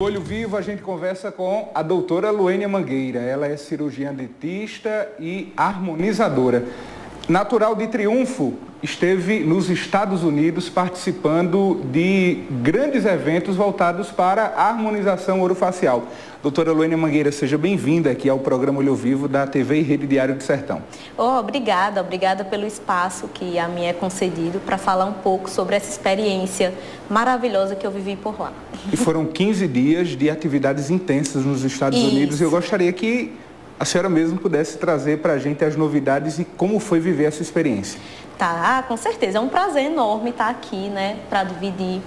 Olho Vivo, a gente conversa com a doutora Luênia Mangueira. Ela é cirurgiã dentista e harmonizadora. Natural de Triunfo, esteve nos Estados Unidos participando de grandes eventos voltados para a harmonização orofacial. Doutora Luênia Mangueira, seja bem-vinda aqui ao programa Olho Vivo da TV e Rede Diário do Sertão. Obrigada pelo espaço que a mim é concedido para falar um pouco sobre essa experiência maravilhosa que eu vivi por lá. E foram 15 dias de atividades intensas nos Estados Unidos e eu gostaria que a senhora mesmo pudesse trazer para a gente as novidades e como foi viver essa experiência. Tá, com certeza. É um prazer enorme estar aqui, né, para dividir.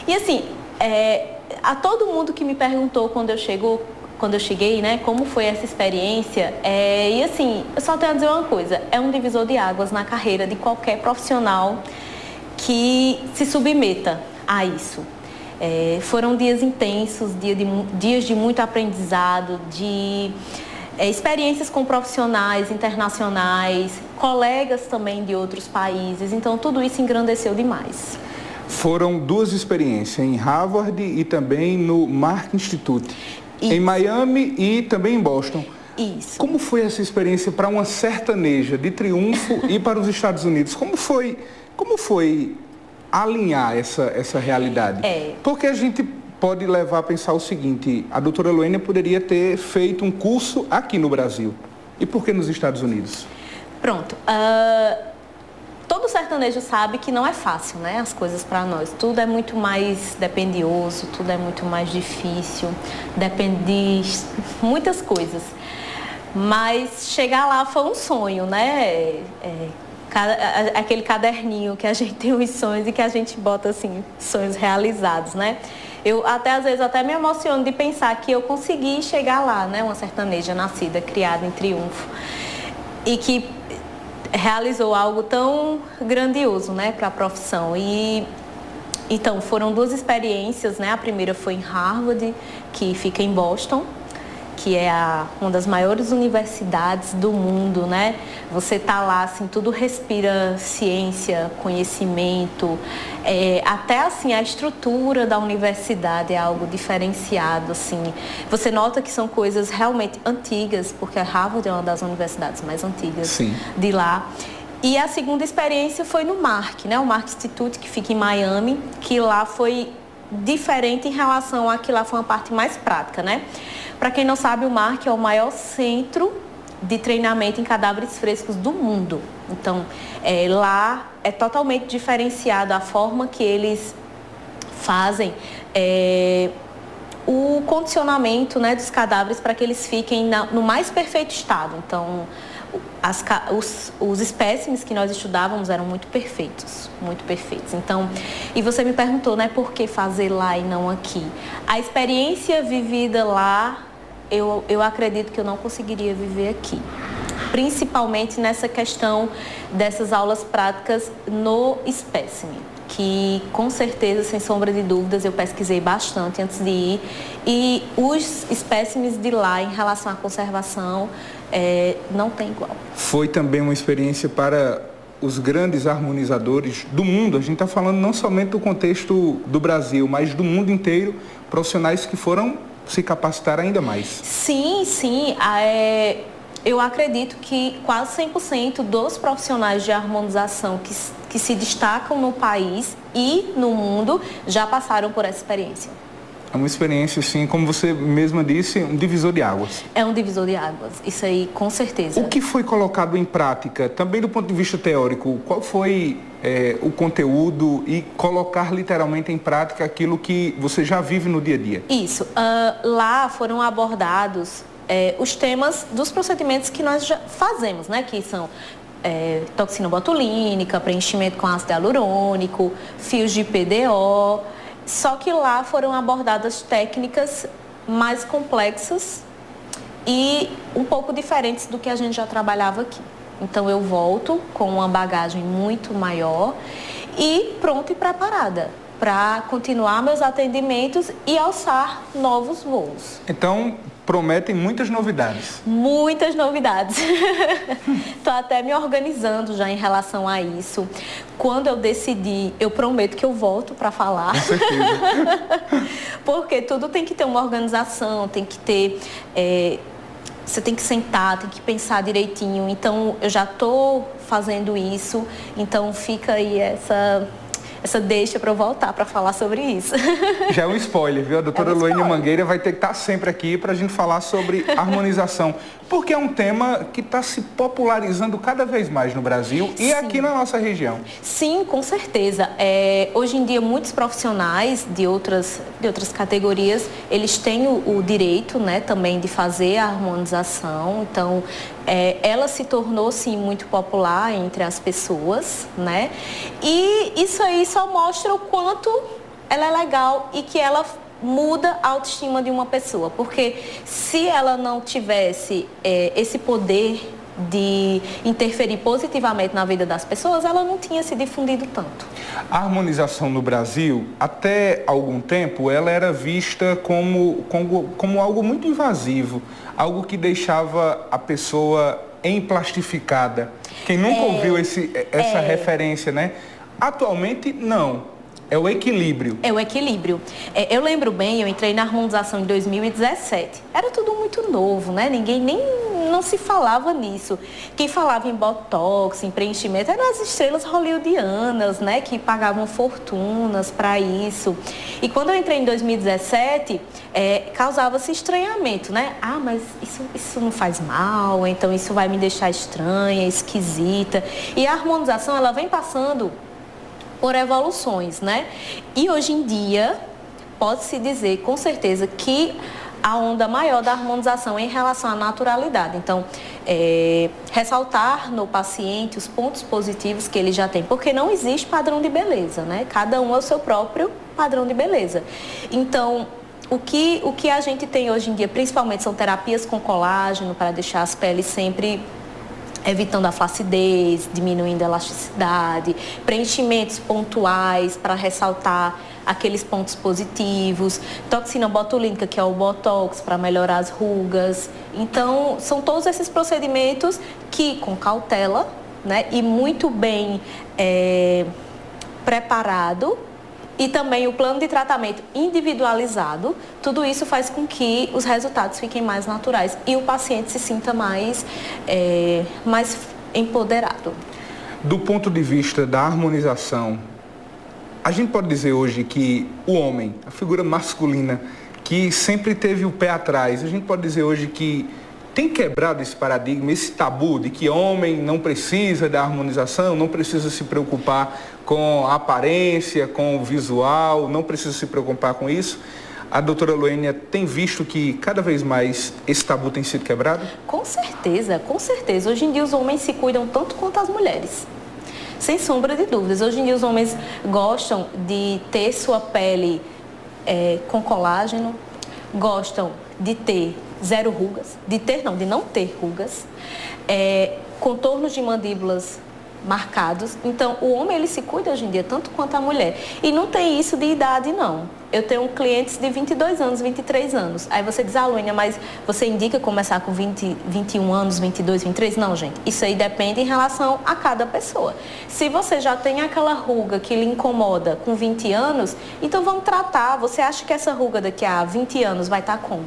E assim, a todo mundo que me perguntou quando eu cheguei, né, como foi essa experiência, e assim, eu só tenho a dizer uma coisa, é um divisor de águas na carreira de qualquer profissional que se submeta a isso. Foram dias intensos, dias de muito aprendizado, de experiências com profissionais internacionais, colegas também de outros países, então tudo isso engrandeceu demais. Foram duas experiências, em Harvard e também no Mark Institute, isso. Em Miami e também em Boston. Isso. Como foi essa experiência para uma sertaneja de Triunfo e para os Estados Unidos? Como foi alinhar essa realidade? Porque a gente pode levar a pensar o seguinte, a doutora Luênia poderia ter feito um curso aqui no Brasil. E por que nos Estados Unidos? Pronto. Todo sertanejo sabe que não é fácil, né? As coisas para nós. Tudo é muito mais dependioso, tudo é muito mais difícil, depende de muitas coisas. Mas chegar lá foi um sonho, né? Aquele caderninho que a gente tem os sonhos e que a gente bota assim, sonhos realizados, né? Eu às vezes me emociono de pensar que eu consegui chegar lá, né? Uma sertaneja nascida, criada em Triunfo e que realizou algo tão grandioso, né, para a profissão. E então foram duas experiências, né? A primeira foi em Harvard, que fica em Boston, que é uma das maiores universidades do mundo, né? Você tá lá, assim, tudo respira ciência, conhecimento, até assim a estrutura da universidade é algo diferenciado, assim. Você nota que são coisas realmente antigas, porque a Harvard é uma das universidades mais antigas Sim. de lá. E a segunda experiência foi no Mark, né? O Mark Institute, que fica em Miami, que lá foi diferente em relação a que lá foi uma parte mais prática, né? Para quem não sabe, o Mark é o maior centro de treinamento em cadáveres frescos do mundo. Então, lá é totalmente diferenciado a forma que eles fazem o condicionamento, né, dos cadáveres para que eles fiquem no mais perfeito estado. Então, os espécimes que nós estudávamos eram muito perfeitos, muito perfeitos. Então, e você me perguntou, né, por que fazer lá e não aqui? A experiência vivida lá, eu acredito que eu não conseguiria viver aqui. Principalmente nessa questão dessas aulas práticas no espécime, que com certeza, sem sombra de dúvidas, eu pesquisei bastante antes de ir. E os espécimes de lá, em relação à conservação, não tem igual. Foi também uma experiência para os grandes harmonizadores do mundo. A gente está falando não somente do contexto do Brasil, mas do mundo inteiro, profissionais que foram se capacitar ainda mais. Sim. Eu acredito que quase 100% dos profissionais de harmonização que se destacam no país e no mundo já passaram por essa experiência. É uma experiência, assim, como você mesma disse, um divisor de águas. É um divisor de águas, isso aí, com certeza. O que foi colocado em prática, também do ponto de vista teórico, qual foi o conteúdo e colocar literalmente em prática aquilo que você já vive no dia a dia? Isso. Lá foram abordados os temas dos procedimentos que nós já fazemos, né? Que são toxina botulínica, preenchimento com ácido hialurônico, fios de PDO. Só que lá foram abordadas técnicas mais complexas e um pouco diferentes do que a gente já trabalhava aqui. Então eu volto com uma bagagem muito maior e pronta e preparada para continuar meus atendimentos e alçar novos voos. Então, prometem muitas novidades. Muitas novidades. Estou até me organizando já em relação a isso. Quando eu decidir, eu prometo que eu volto para falar. Com certeza. Porque tudo tem que ter uma organização, tem que ter... você tem que sentar, tem que pensar direitinho. Então, eu já estou fazendo isso. Então, fica aí essa deixa para eu voltar para falar sobre isso. Já é um spoiler, viu? A doutora Luênia Mangueira vai ter que estar sempre aqui para a gente falar sobre harmonização, porque é um tema que está se popularizando cada vez mais no Brasil e aqui na nossa região. Sim, com certeza. Hoje em dia, muitos profissionais de outras categorias, eles têm o direito, né, também de fazer a harmonização. Então, ela se tornou, sim, muito popular entre as pessoas, né? E isso aí só mostra o quanto ela é legal e que ela muda a autoestima de uma pessoa. Porque se ela não tivesse esse poder de interferir positivamente na vida das pessoas, ela não tinha se difundido tanto. A harmonização no Brasil, até algum tempo, ela era vista como algo muito invasivo, algo que deixava a pessoa emplastificada. Quem nunca ouviu essa referência, né? Atualmente, não. É o equilíbrio. É o equilíbrio. Eu lembro bem, eu entrei na harmonização em 2017. Era tudo muito novo, né? Não se falava nisso. Quem falava em botox, em preenchimento, eram as estrelas hollywoodianas, né? Que pagavam fortunas para isso. E quando eu entrei em 2017, causava-se estranhamento, né? Ah, mas isso não faz mal, então isso vai me deixar estranha, esquisita. E a harmonização, ela vem passando por evoluções, né? E hoje em dia, pode-se dizer com certeza que a onda maior da harmonização é em relação à naturalidade. Então, ressaltar no paciente os pontos positivos que ele já tem, porque não existe padrão de beleza, né? Cada um é o seu próprio padrão de beleza. Então, o que a gente tem hoje em dia, principalmente, são terapias com colágeno para deixar as peles sempre evitando a flacidez, diminuindo a elasticidade, preenchimentos pontuais para ressaltar aqueles pontos positivos, toxina botulínica, que é o botox, para melhorar as rugas. Então, são todos esses procedimentos que, com cautela, né, e muito bem preparado, e também o plano de tratamento individualizado, tudo isso faz com que os resultados fiquem mais naturais e o paciente se sinta mais empoderado. Do ponto de vista da harmonização, a gente pode dizer hoje que o homem, a figura masculina, que sempre teve o pé atrás, a gente pode dizer hoje que tem quebrado esse paradigma, esse tabu de que homem não precisa da harmonização, não precisa se preocupar com a aparência, com o visual, não precisa se preocupar com isso. A doutora Luênia tem visto que cada vez mais esse tabu tem sido quebrado? Com certeza, com certeza. Hoje em dia os homens se cuidam tanto quanto as mulheres. Sem sombra de dúvidas. Hoje em dia os homens gostam de ter sua pele com colágeno, gostam de ter zero rugas, de não ter rugas, contornos de mandíbulas marcados. Então, o homem, ele se cuida hoje em dia tanto quanto a mulher. E não tem isso de idade, não. Eu tenho clientes de 22 anos, 23 anos. Aí você diz, Luênia, mas você indica começar com 20, 21 anos, 22, 23? Não, gente. Isso aí depende em relação a cada pessoa. Se você já tem aquela ruga que lhe incomoda com 20 anos, então vamos tratar. Você acha que essa ruga daqui a 20 anos vai estar como?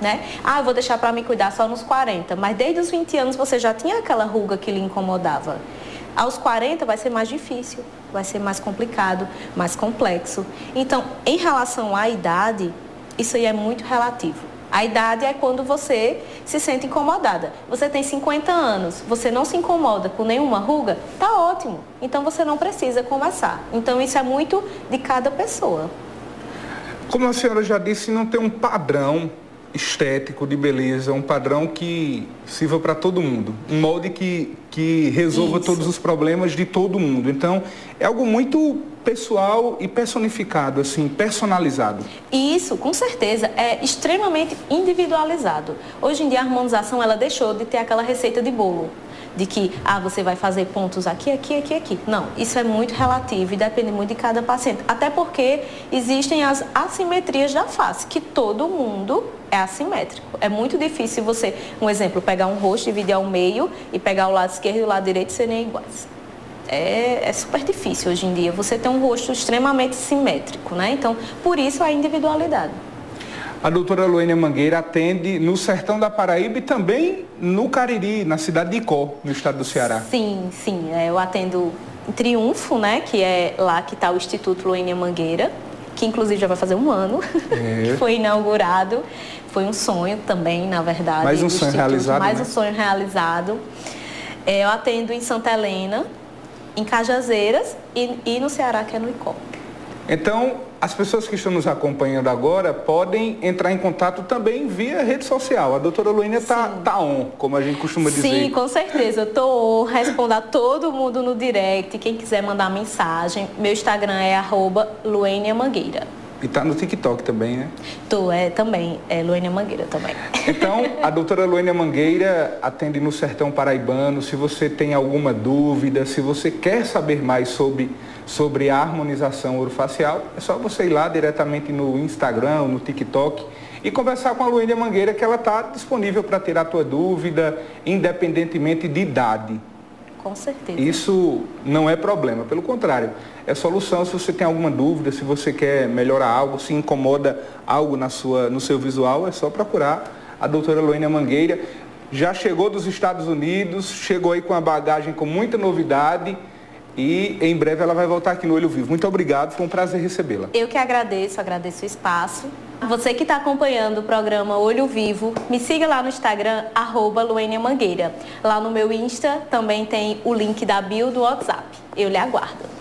Né? Eu vou deixar para me cuidar só nos 40. Mas desde os 20 anos você já tinha aquela ruga que lhe incomodava. Aos 40 vai ser mais difícil, vai ser mais complicado, mais complexo. Então, em relação à idade, isso aí é muito relativo. A idade é quando você se sente incomodada. Você tem 50 anos, você não se incomoda com nenhuma ruga, tá ótimo. Então, você não precisa começar. Então, isso é muito de cada pessoa. Como a senhora já disse, não tem um padrão estético de beleza, um padrão que sirva para todo mundo, um molde que resolva todos os problemas de todo mundo. Então, é algo muito pessoal e personificado, assim, personalizado. E isso, com certeza, é extremamente individualizado. Hoje em dia, a harmonização, ela deixou de ter aquela receita de bolo. de que você vai fazer pontos aqui, aqui, aqui, aqui. Não, isso é muito relativo e depende muito de cada paciente. Até porque existem as assimetrias da face, que todo mundo é assimétrico. É muito difícil você, um exemplo, pegar um rosto, dividir ao meio e pegar o lado esquerdo e o lado direito serem iguais. É super difícil hoje em dia você ter um rosto extremamente simétrico, né? Então, por isso a individualidade. A doutora Luênia Mangueira atende no sertão da Paraíba e também no Cariri, na cidade de Icó, no estado do Ceará. Sim, eu atendo em Triunfo, né? Que é lá que está o Instituto Luênia Mangueira, que inclusive já vai fazer um ano, que foi inaugurado. Foi um sonho também, na verdade. Mais um sonho realizado, Mais né? um sonho realizado. Eu atendo em Santa Helena, em Cajazeiras e no Ceará, que é no Icó. Então, as pessoas que estão nos acompanhando agora podem entrar em contato também via rede social. A doutora Luênia tá on, como a gente costuma dizer. Sim, com certeza. Eu tô respondendo a todo mundo no direct. Quem quiser mandar mensagem, meu Instagram é @LuêniaMangueira. E tá no TikTok também, né? Também, Luênia Mangueira também. Então, a doutora Luênia Mangueira atende no sertão paraibano. Se você tem alguma dúvida, se você quer saber mais sobre a harmonização orofacial, é só você ir lá diretamente no Instagram, no TikTok e conversar com a Luênia Mangueira, que ela está disponível para tirar a tua dúvida, independentemente de idade. Com certeza. Isso não é problema, pelo contrário, é solução se você tem alguma dúvida, se você quer melhorar algo, se incomoda algo no seu visual, é só procurar a doutora Luênia Mangueira. Já chegou dos Estados Unidos, chegou aí com a bagagem com muita novidade e em breve ela vai voltar aqui no Olho Vivo. Muito obrigado, foi um prazer recebê-la. Eu que agradeço o espaço. Você que está acompanhando o programa Olho Vivo, me siga lá no Instagram, @Luênia Mangueira. Lá no meu Insta também tem o link da bio do WhatsApp. Eu lhe aguardo.